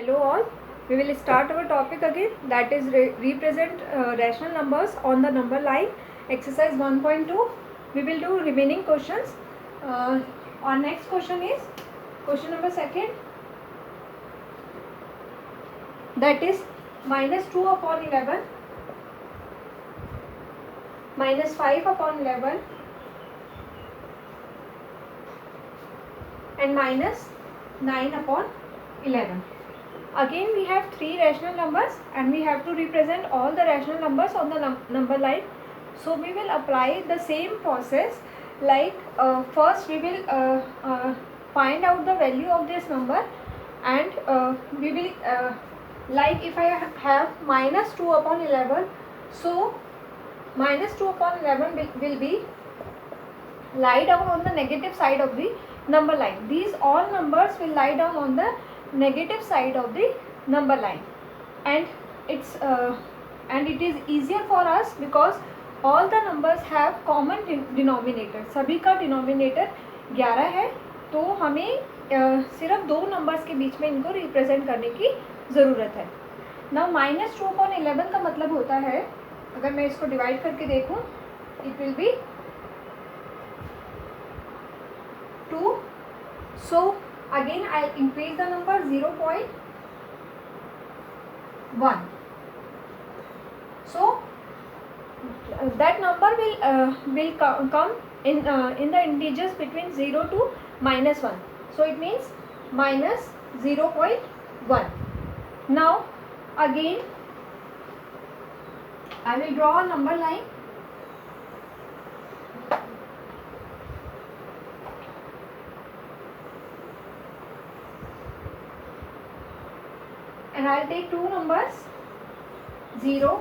Hello all. We will start our topic again, that is represent rational numbers on the number line. Exercise 1.2. We will do remaining questions. Our next question is question number second, that is -2 upon 11, -5 upon 11 and -9 upon 11. Again we have three rational numbers and we have to represent all the rational numbers on the number line. So we will apply the same process, like first we will find out the value of this number, and we will like if I have -2 upon 11, so -2 upon 11 will be lie down on the negative side of the number line. These all numbers will lie down on the negative side of the number line, and it is easier for us because all the numbers have common denominator. सभी का denominator 11 है, तो हमें सिर्फ दो numbers के बीच में इनको रिप्रेजेंट करने की ज़रूरत है. नाउ -2 upon 11 का मतलब होता है, अगर मैं इसको डिवाइड करके देखूं, it will be 2. So again I'll increase the number 0.1. So that number will come in the integers between 0 to -1. So it means -0.1. Now again I will draw a number line. And I will take two numbers, 0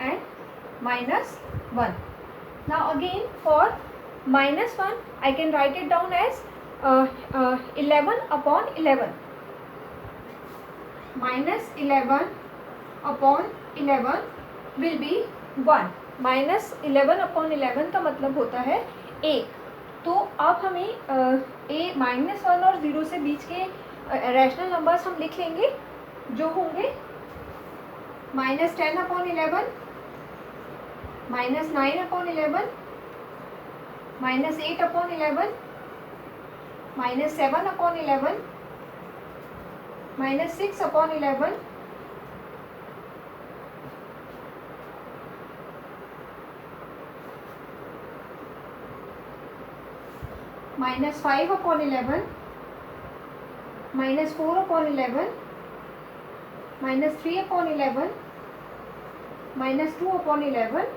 and -1. Now again for -1 I can write it down as 11 upon 11. -11 upon 11 will be 1. -11 upon 11 का मतलब होता है 1. तो अब हमें -1 और 0 से बीच के रैशनल नंबर्स हम लिख लेंगे, जो होंगे -10 upon 11, -9 upon 11, -8 upon 11, -7 upon 11, -6 upon 11, -5 upon 11, -4 upon 11, -3 upon 11, -2 upon 11,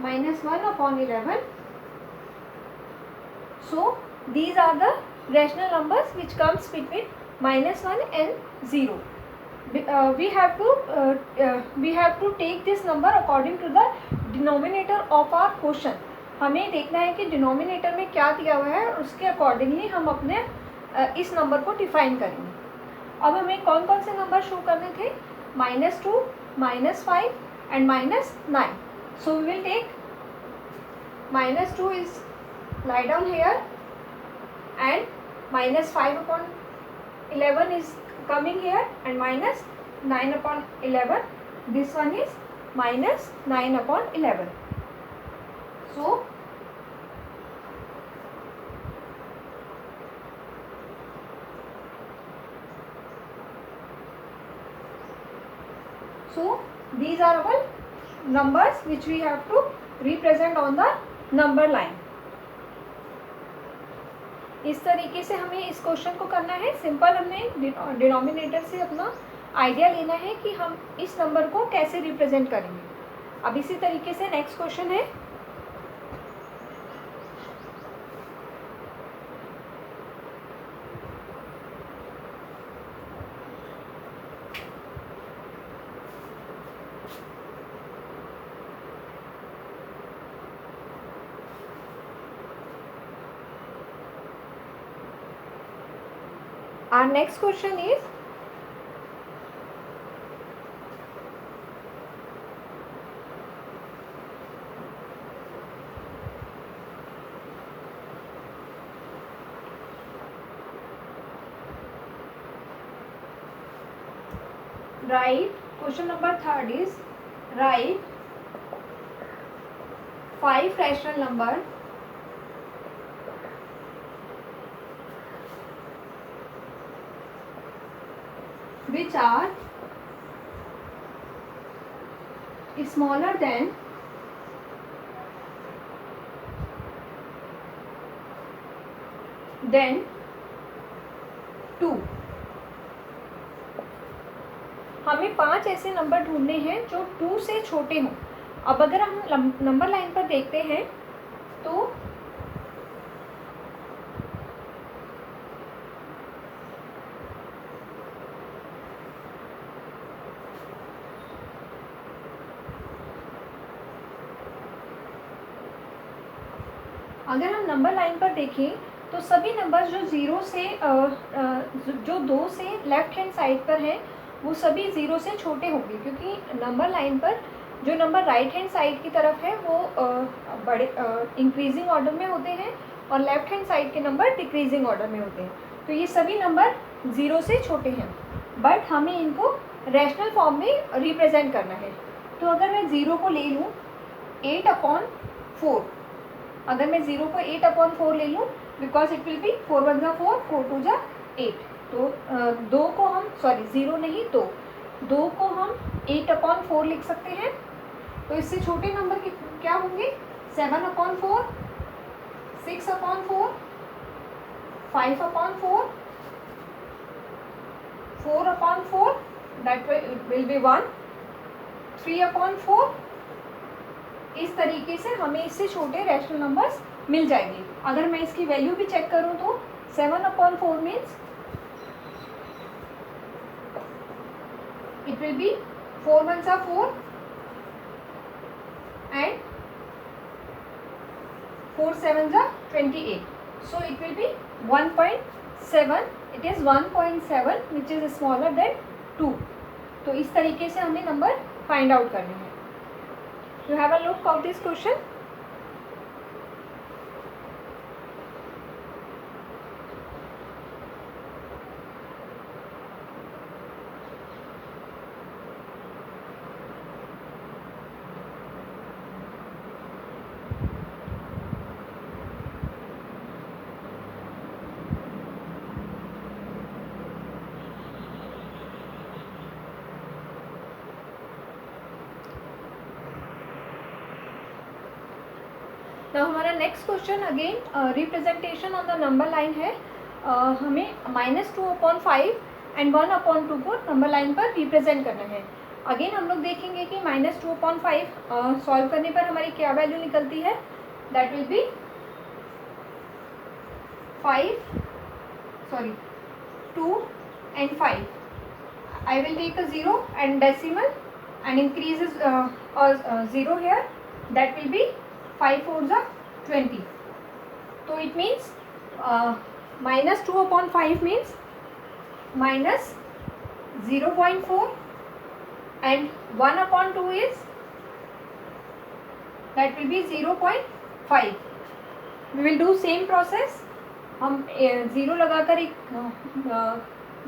-1 upon 11. So these are the rational numbers which comes between -1 and 0. We have to take this number according to the denominator of our question. हमें देखना है कि denominator में क्या दिया हुआ है, उसके अकॉर्डिंगली हम अपने इस नंबर को डिफाइन करेंगे. अब हमें कौन कौन से नंबर शो करने थे? -2, -5 and -9. So we will take -2 is lie down here and -5 upon 11 is coming here and -9 upon 11. This one is -9 upon 11. So these are our numbers which we have to represent on the number line. इस तरीके से हमें इस question को करना है. Simple हमने denominator से अपना आइडिया लेना है कि हम इस नंबर को कैसे रिप्रेजेंट करेंगे. अब इसी तरीके से नेक्स्ट क्वेश्चन है, our next question is write, question number 3rd is write 5 rational number which are smaller than 2। हमें 5 ऐसे नंबर ढूंढने हैं जो 2 से छोटे हों। अब अगर हम नंबर लाइन पर देखते हैं तो अगर हम नंबर लाइन पर देखें तो सभी नंबर जो 0 से जो 2 से लेफ्ट हैंड साइड पर हैं वो सभी 0 से छोटे होंगे, क्योंकि नंबर लाइन पर जो नंबर राइट हैंड साइड की तरफ है वो बड़े इंक्रीजिंग ऑर्डर में होते हैं और लेफ्ट हैंड साइड के नंबर डिक्रीजिंग ऑर्डर में होते हैं। तो ये सभी नंबर 0 से छोटे हैं, बट हमें इनको रैशनल फॉर्म में रिप्रेजेंट करना है। तो अगर मैं 0 को ले लूँ 8/4, अगर मैं 0 को 8/4 ले लूँ, बिकॉज इट विल बी 4 1 जा 4, 4 2 जा 8, तो 2 को हम 0 नहीं 2 को हम 8/4 लिख सकते हैं। तो इससे छोटे नंबर क्या होंगे? 7/4, 6/4, 5/4, 4/4, that will be 1, 3/4। इस तरीके से हमें इससे छोटे रैशनल नंबर्स मिल जाएंगे। अगर मैं इसकी वैल्यू भी चेक करूं तो 7/4 मीन्स it will be 4 1 जा 4 and 4 7 जा 28, so it will be 1.7, it is 1.7 which is smaller than 2। तो इस तरीके से हमें नंबर फाइंड आउट करने हैं। You have a look of this question. तो हमारा next question again representation on the number line है। हमें -2/5 एंड 1/2 को नंबर लाइन पर रिप्रेजेंट करना है। अगेन हम लोग देखेंगे कि -2/5 सॉल्व करने पर हमारी क्या वैल्यू निकलती है। That will be 2 and 5। I will take a 0 and decimal and increase 0 here, that will be 5 4 जा 20। तो it means -2/5 means -0.4 and 1/2 is that will be 0.5। we will do same process। हम 0 लगाकर एक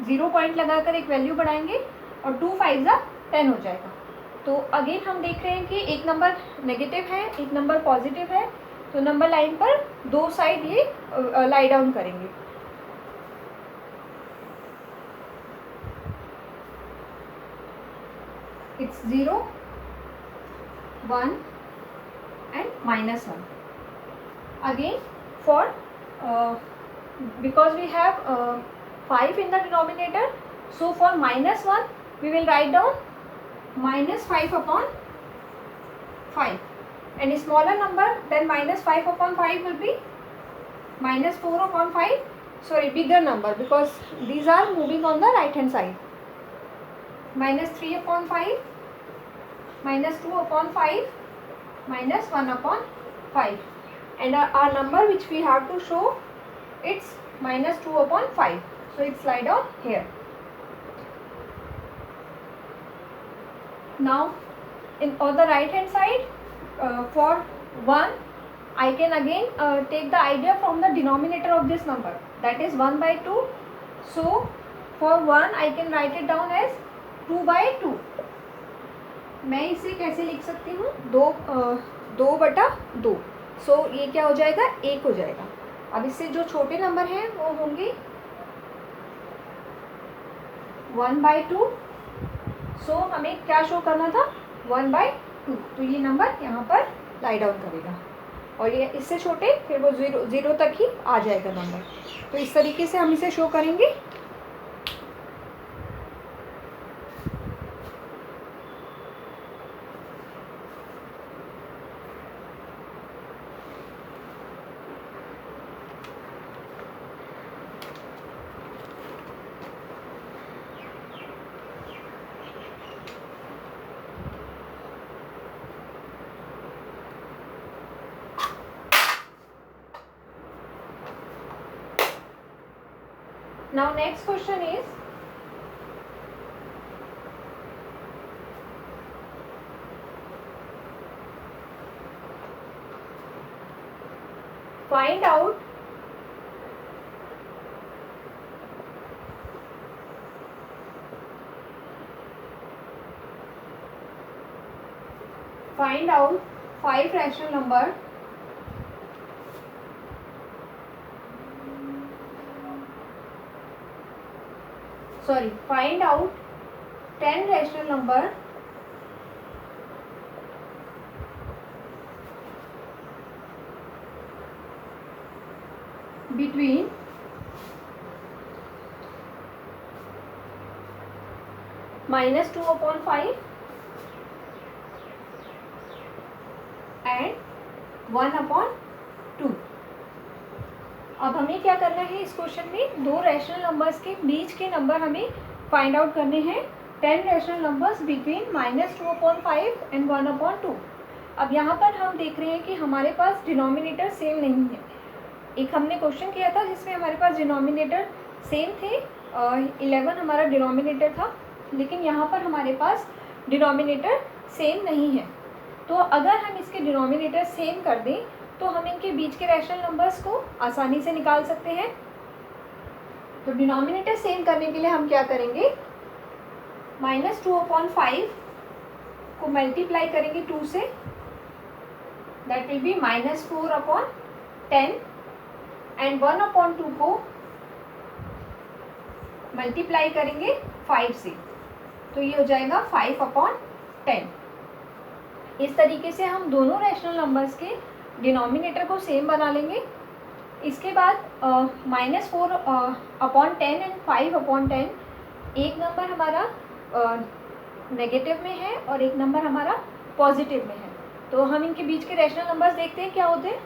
0 पॉइंट लगाकर एक value बढ़ाएंगे और 2 5 जा 10 हो जाएगा। तो अगेन हम देख रहे हैं कि एक नंबर नेगेटिव है, एक नंबर पॉजिटिव है, तो नंबर लाइन पर दो साइड ये लाई डाउन करेंगे। It's 0 1 and -1। Again for because we have 5 in the denominator, so for -1 we will write down -5/5, and a smaller number than -5/5 will be -4/5, sorry bigger number because these are moving on the right hand side, -3/5, -2/5, -1/5, and our number which we have to show, it's -2/5, so it's slide down here. Now on the right hand side, for 1 I can again take the idea from the denominator of this number, that is 1/2. So for 1 I can write it down as 2/2। मैं इसे कैसे लिख सकती हूँ, 2/2। सो ये क्या हो जाएगा, 1 हो जाएगा। अब इससे जो छोटे नंबर हैं वो होंगे 1/2। सो हमें क्या शो करना था, 1/2। तो ये नंबर यहाँ पर लाई डाउन करेगा, और ये इससे छोटे फिर वो 0 तक ही आ जाएगा नंबर। तो इस तरीके से हम इसे शो करेंगे। Now next question is, find out five rational number find out 10 rational number between -2/5 and 1/2। अब हमें क्या करना है, इस क्वेश्चन में दो रैशनल नंबर्स के बीच के नंबर हमें फाइंड आउट करने हैं। 10 रैशनल नंबर्स बिटवीन -2/5 एंड 1/2। अब यहाँ पर हम देख रहे हैं कि हमारे पास डिनोमिनेटर सेम नहीं है। एक हमने क्वेश्चन किया था जिसमें हमारे पास डिनोमिनेटर सेम थे, 11 हमारा डिनोमिनेटर था, लेकिन यहाँ पर हमारे पास डिनोमिनेटर सेम नहीं है। तो अगर हम इसके डिनोमिनेटर सेम कर दें तो हम इनके बीच के रैशनल नंबर्स को आसानी से निकाल सकते हैं। तो डिनोमिनेटर सेम करने के लिए हम क्या करेंगे, -2/5 को मल्टीप्लाई करेंगे 2 से, दैट विल बी -4/10 एंड 1/2 को मल्टीप्लाई करेंगे 5 से, तो ये हो जाएगा 5/10। इस तरीके से हम दोनों रैशनल नंबर्स के डिनोमिनेटर को सेम बना लेंगे। इसके बाद -4/10 एंड 5/10, एक नंबर हमारा नेगेटिव में है और एक नंबर हमारा पॉजिटिव में है। तो हम इनके बीच के रैशनल नंबर्स देखते हैं क्या होते हैं।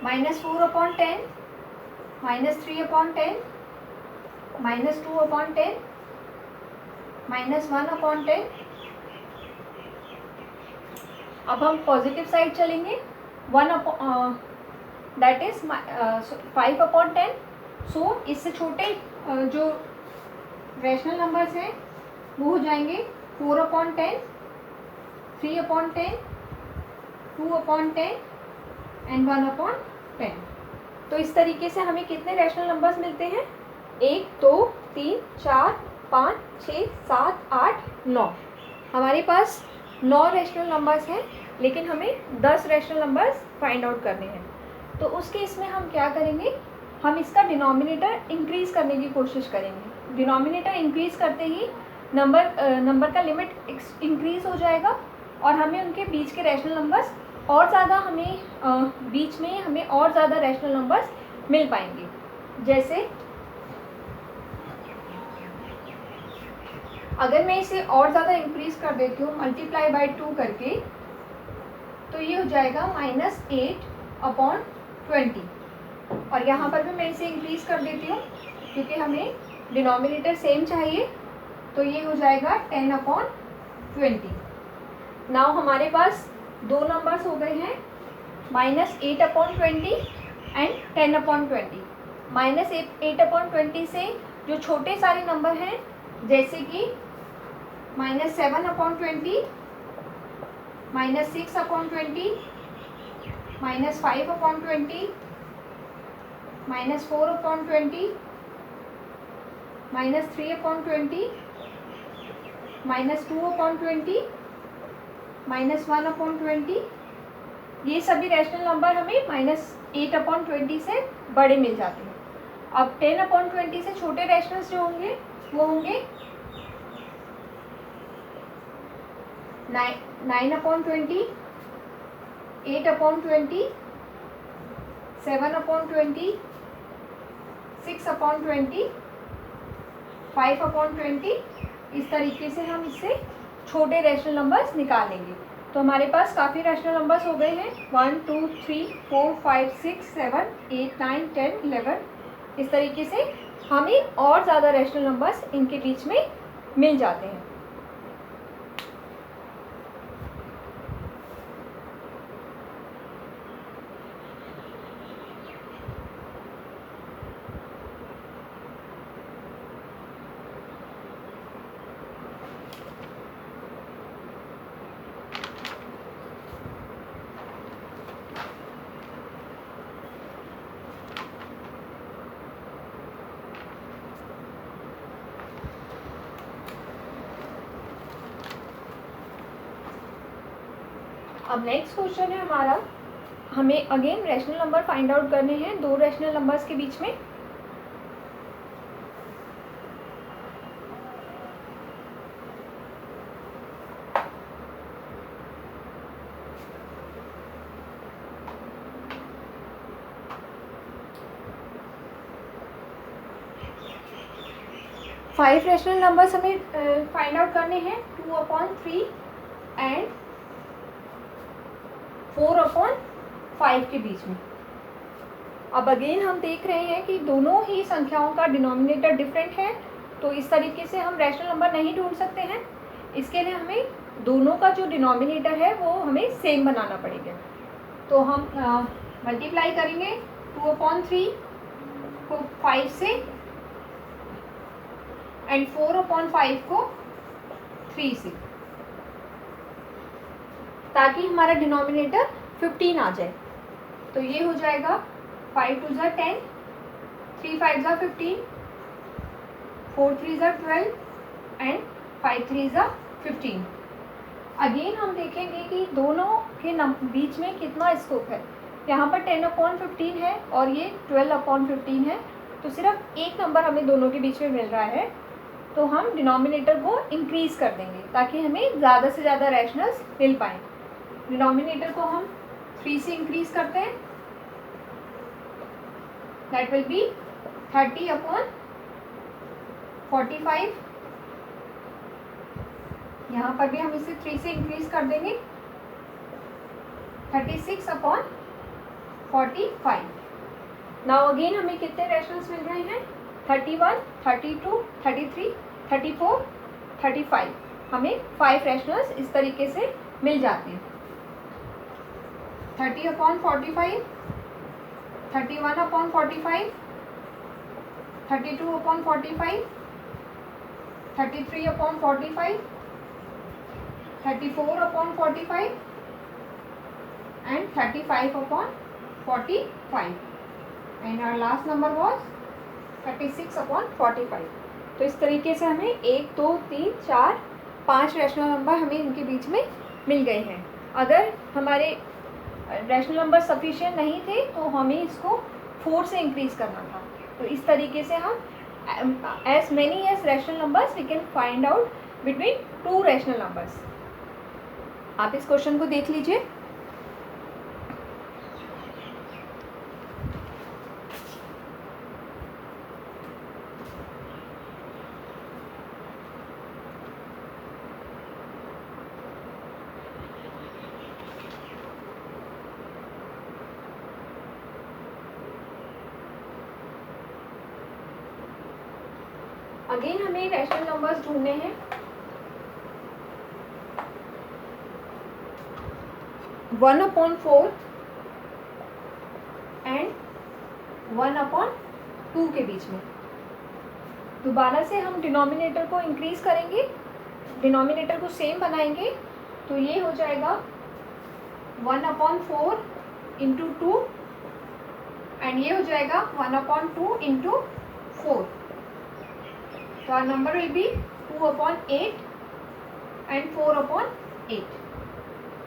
-4/10, -3/10, -2/10, -1/10। अब हम पॉजिटिव साइड चलेंगे, दैट इज 5/10। सो इससे छोटे जो रैशनल नंबर्स हैं वो हो जाएंगे 4/10, 3/10, 2/10 एंड 1/10। तो इस तरीके से हमें कितने रैशनल नंबर्स मिलते हैं, 1 2 3 4 5 6 7 8 9। हमारे पास 9 रैशनल नंबर्स हैं, लेकिन हमें 10 रैशनल नंबर्स फाइंड आउट करने हैं। तो उस केस में हम क्या करेंगे, हम इसका डिनोमिनेटर इंक्रीज़ करने की कोशिश करेंगे। डिनोमिनेटर इंक्रीज़ करते ही नंबर का लिमिट इंक्रीज़ हो जाएगा और हमें उनके बीच के रैशनल नंबर्स और ज़्यादा बीच में हमें और ज़्यादा रैशनल नंबर्स मिल पाएंगे। जैसे अगर मैं इसे और ज़्यादा इंक्रीज़ कर देती हूँ मल्टीप्लाई बाय 2 करके, तो ये हो जाएगा -8/20। और यहाँ पर भी मैं इसे इंक्रीज़ कर देती हूँ क्योंकि हमें डिनोमिनेटर सेम चाहिए, तो ये हो जाएगा 10/20। नाउ हमारे पास दो नंबर्स हो गए हैं, -8/20 एंड 10/20। -8/20 से जो छोटे सारे नंबर हैं, जैसे कि -7/20, -6/20, -5/20, -4/20, -3/20 -2/20, -1/20, ये सभी रैशनल नंबर हमें -8/20 से बड़े मिल जाते हैं। अब 10/20 से छोटे रैशनल्स जो होंगे वो होंगे 9/20, 8/20, 7/20, 6/20, 5/20। इस तरीके से हम इससे छोटे रैशनल नंबर्स निकालेंगे। तो हमारे पास काफ़ी रैशनल नंबर्स हो गए हैं 1 2 3 4 5 6 7 8 9 10 11। इस तरीके से हमें और ज़्यादा रैशनल नंबर्स इनके बीच में मिल जाते हैं। अब नेक्स्ट क्वेश्चन है हमारा, हमें again rational number find out करने हैं दो रैशनल नंबर्स के बीच में। फाइव रैशनल नंबर्स हमें फाइंड आउट करने हैं 2/3 एंड 4/5 के बीच में। अब अगेन हम देख रहे हैं कि दोनों ही संख्याओं का डिनोमिनेटर डिफरेंट है, तो इस तरीके से हम रैशनल नंबर नहीं ढूंढ सकते हैं। इसके लिए हमें दोनों का जो डिनोमिनेटर है वो हमें सेम बनाना पड़ेगा। तो हम मल्टीप्लाई करेंगे 2/3 को 5 से एंड 4/5 को 3 से, ताकि हमारा डिनोमिनेटर 15 आ जाए। तो ये हो जाएगा 5 2 ज़ा 10, 3 5 ज़ा 15, 4 3 ज़ा 12 एंड 5 3 ज़ा 15। अगेन हम देखेंगे कि दोनों के बीच में कितना स्कोप है। यहाँ पर 10/15 है और ये 12/15 है, तो सिर्फ एक नंबर हमें दोनों के बीच में मिल रहा है। तो हम डिनोमिनेटर को इंक्रीज़ कर देंगे ताकि हमें ज़्यादा से ज़्यादा रैशनल्स मिल पाएँ। डिनोमिनेटर को हम 3 से इंक्रीज़ करते हैं, दैट विल बी 30/45। यहाँ पर भी हम इसे 3 से इंक्रीज़ कर देंगे, 36/45। नाउ अगेन हमें कितने रैशनल्स मिल रहे हैं 31, 32, 33, 34, 35। हमें 5 रैशनल्स इस तरीके से मिल जाते हैं। 30/45, 31/45, 32/45, 33/45, 34/45 and 35/45, and our last number was 36/45। तो इस तरीके से हमें 1 2 3 4 5 रैशनल नंबर हमें इनके बीच में मिल गए हैं। अगर हमारे रैशनल नंबर सफिशिएंट नहीं थे तो हमें इसको 4 से इंक्रीज़ करना था। तो इस तरीके से हम as many as rational numbers we can find out between two rational numbers। आप इस क्वेश्चन को देख लीजिए। अगेन हमें रैशनल नंबर्स ढूंढने हैं। वन अपॉन 4 एंड 1/2 के बीच में। दोबारा से हम डिनोमिनेटर को इंक्रीज करेंगे, डिनोमिनेटर को सेम बनाएंगे, तो ये हो जाएगा 1/4 इंटू 2 एंड ये हो जाएगा 1/2 इंटू 4। तो our number will be 2/8 and 4/8।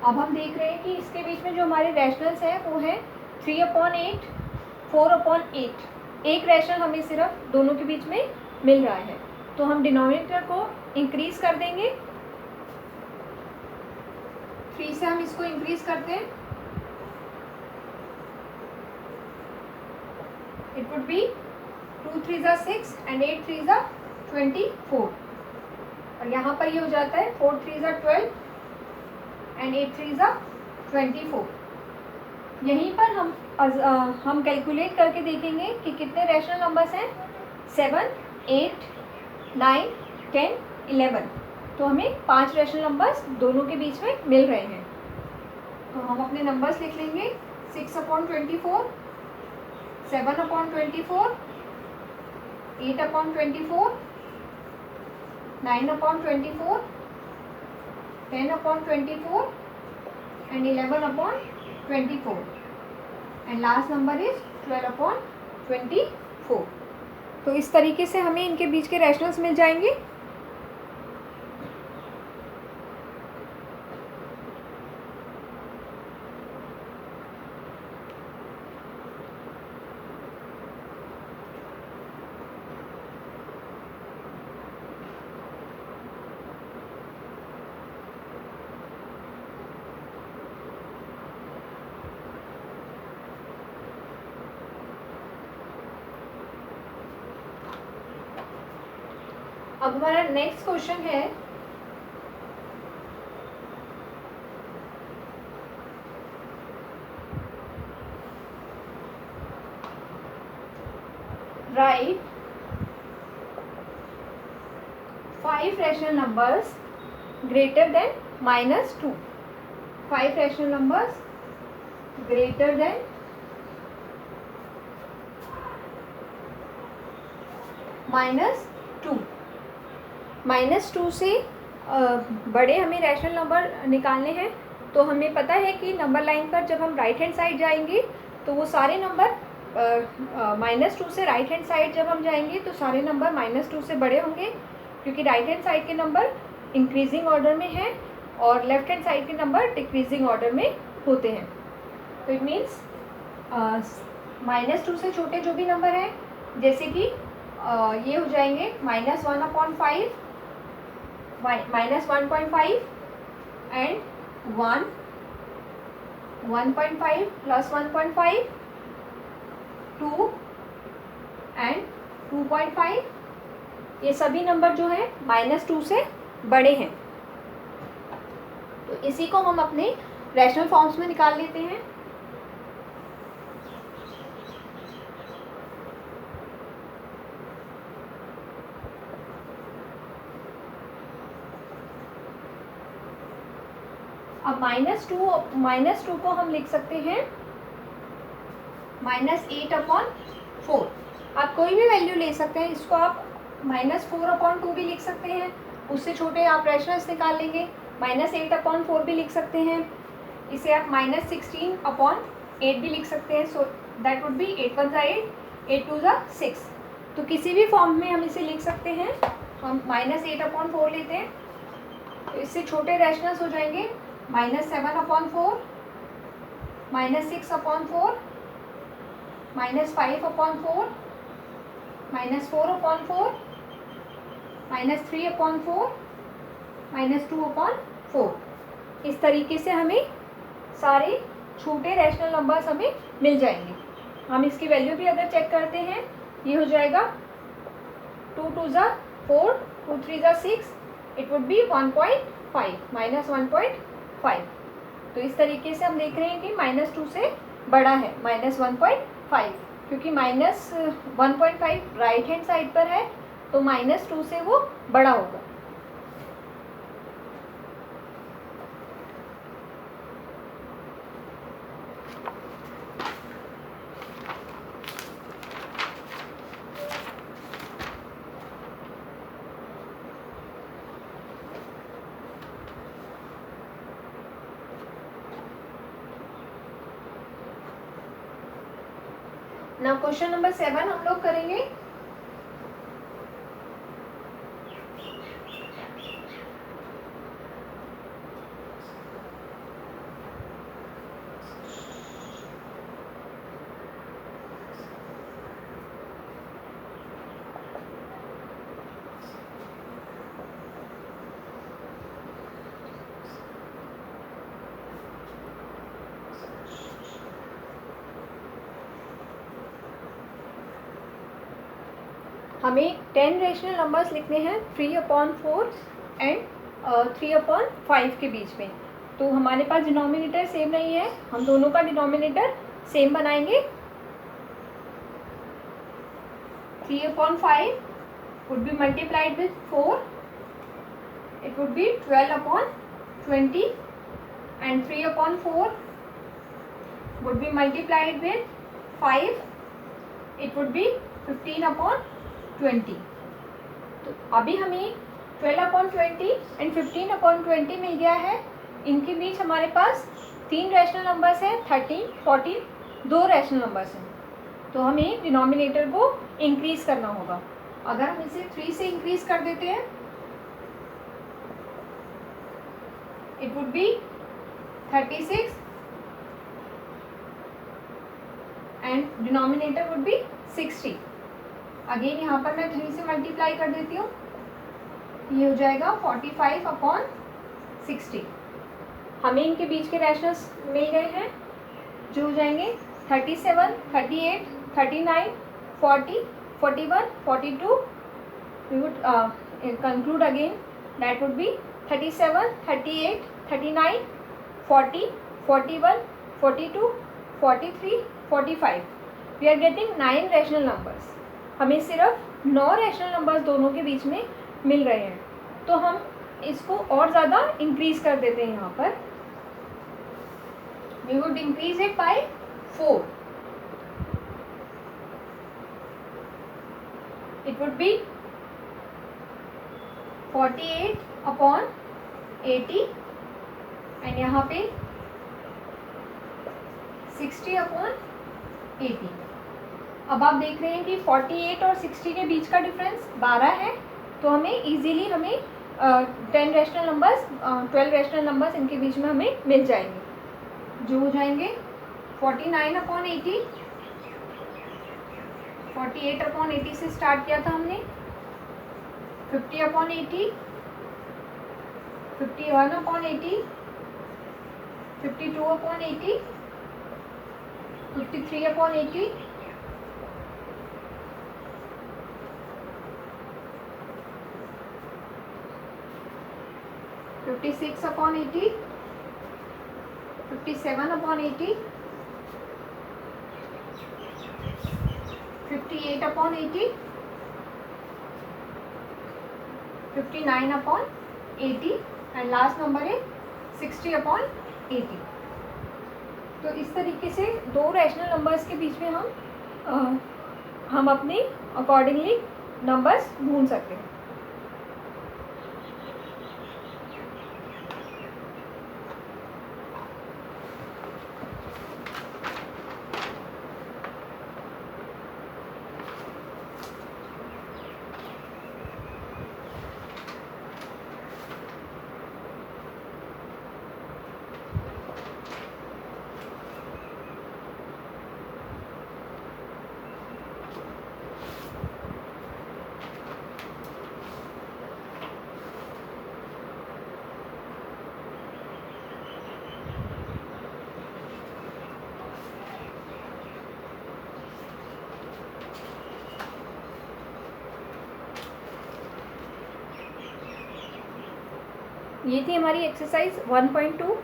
अब हम देख रहे हैं कि इसके बीच में जो हमारे रैशनल्स हैं वो हैं 3/8, 4/8। एक रैशनल हमें सिर्फ दोनों के बीच में मिल रहा है, तो हम डिनोमिनेटर को इंक्रीज कर देंगे। 3 से हम इसको इंक्रीज करते हैं, इट वुड बी 2 3 ज़ा 6 एंड 8 3 ज़ा 24, और यहाँ पर ये हो जाता है 4 3 ज़ा 12 एंड 8 3 ज़ा 24। यहीं पर हम कैलकुलेट करके देखेंगे कि कितने रैशनल नंबर्स हैं। 7 8 9 10 11। तो हमें 5 रैशनल नंबर्स दोनों के बीच में मिल रहे हैं। तो हम अपने नंबर्स लिख लेंगे 6/24, 7/24, 8/24, 9/24, 10/24 and 11/24, and last number is 12/24। तो इस तरीके से हमें इनके बीच के रैशनल्स मिल जाएंगे। अब हमारा नेक्स्ट क्वेश्चन है right 5 rational numbers greater than -2। 5 rational numbers greater than -2। -2 से बड़े हमें रैशनल नंबर निकालने हैं। तो हमें पता है कि नंबर लाइन पर जब हम राइट हैंड साइड जाएंगे तो वो सारे नंबर -2 से राइट हैंड साइड जब हम जाएंगे तो सारे नंबर -2 से बड़े होंगे, क्योंकि राइट हैंड साइड के नंबर इंक्रीजिंग ऑर्डर में हैं और लेफ्ट हैंड साइड के नंबर डिक्रीजिंग ऑर्डर में होते हैं। तो इट मीन्स -2 से छोटे जो भी नंबर हैं, जैसे कि ये हो जाएंगे -1/5, -1.5 एंड 1, 1.5 + 1.5, 2 एंड 2.5। ये सभी नंबर जो हैं -2 से बड़े हैं। तो इसी को हम अपने रैशनल फॉर्म्स में निकाल लेते हैं। अब -2 को हम लिख सकते हैं -8/4। आप कोई भी वैल्यू ले सकते हैं, इसको आप -4/2 भी लिख सकते हैं, उससे छोटे आप रैशनल्स निकाल लेंगे। -8/4 भी लिख सकते हैं, इसे आप -16/8 भी लिख सकते हैं। So that would be 8 1 8, 8 2 6। तो किसी भी फॉर्म में हम इसे लिख सकते हैं। हम -8/4 लेते हैं, तो इससे छोटे रैशनल्स हो जाएंगे -7/4, -6/4, -5/4, -4/4, -3/4, -2/4। इस तरीके से हमें सारे छोटे रैशनल नंबर्स हमें मिल जाएंगे। हम इसकी वैल्यू भी अगर चेक करते हैं, ये हो जाएगा 2 2 ज़ा 4, 2 3 ज़ा 6, इट वुड बी 1.5, -1.5। तो इस तरीके से हम देख रहे हैं कि -2 से बड़ा है -1.5, क्योंकि -1.5 राइट हैंड साइड पर है, तो -2 से वो बड़ा होगा। ना क्वेश्चन नंबर 7 हम लोग करेंगे। हमें 10 रैशनल नंबर्स लिखने हैं 3/4 एंड 3/5 के बीच में। तो हमारे पास डिनोमिनेटर सेम नहीं है, हम दोनों का डिनोमिनेटर सेम बनाएंगे। 3/5 would be multiplied with 4, it would be 12/20, and 3/4 would be multiplied with 5, it would be 15/20। तो अभी हमें 12/20 एंड 15/20 मिल गया है। इनके बीच हमारे पास 3 रैशनल नंबर्स हैं, 13, 14, 2 रैशनल नंबर्स हैं। तो हमें डिनोमिनेटर को इंक्रीज करना होगा। अगर हम इसे 3 से इंक्रीज कर देते हैं, it would be 36 and denominator would be 60। Again यहाँ पर मैं 3 से मल्टीप्लाई कर देती हूँ, ये हो जाएगा 45/60। हमें इनके बीच के रैशनल्स मिल गए हैं, जो हो जाएंगे 37, 38, 39, 40, 41, 42। we would conclude again, that would be 37, 38, 39, 40, 41, 42, 43, 45। we are getting 9 rational numbers. हमें सिर्फ 9 रैशनल नंबर्स दोनों के बीच में मिल रहे हैं। तो हम इसको और ज़्यादा इंक्रीज कर देते हैं। यहाँ पर we would increase it by 4, it would be 48/80 and यहाँ पे 60/80। अब आप देख रहे हैं कि 48 और 60 के बीच का डिफरेंस 12 है। तो हमें easily 10 rational numbers, 12 rational numbers इनके बीच में हमें मिल जाएंगे, जो हो जाएंगे 49/80। 48/80 से स्टार्ट किया था हमने, 50/80, 51/80, 52/80, 53/80, 56/80, 57/80, 58/80, 59/80 एंड लास्ट नंबर है 60/80। तो इस तरीके से 2 रैशनल नंबर्स के बीच में हम अपने अकॉर्डिंगली नंबर्स ढूंढ सकते हैं। ये थी हमारी एक्सरसाइज 1.2।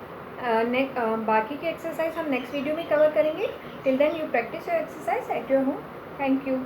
बाकी के एक्सरसाइज हम नेक्स्ट वीडियो में कवर करेंगे। Till then you practice your exercise at your home. Thank you.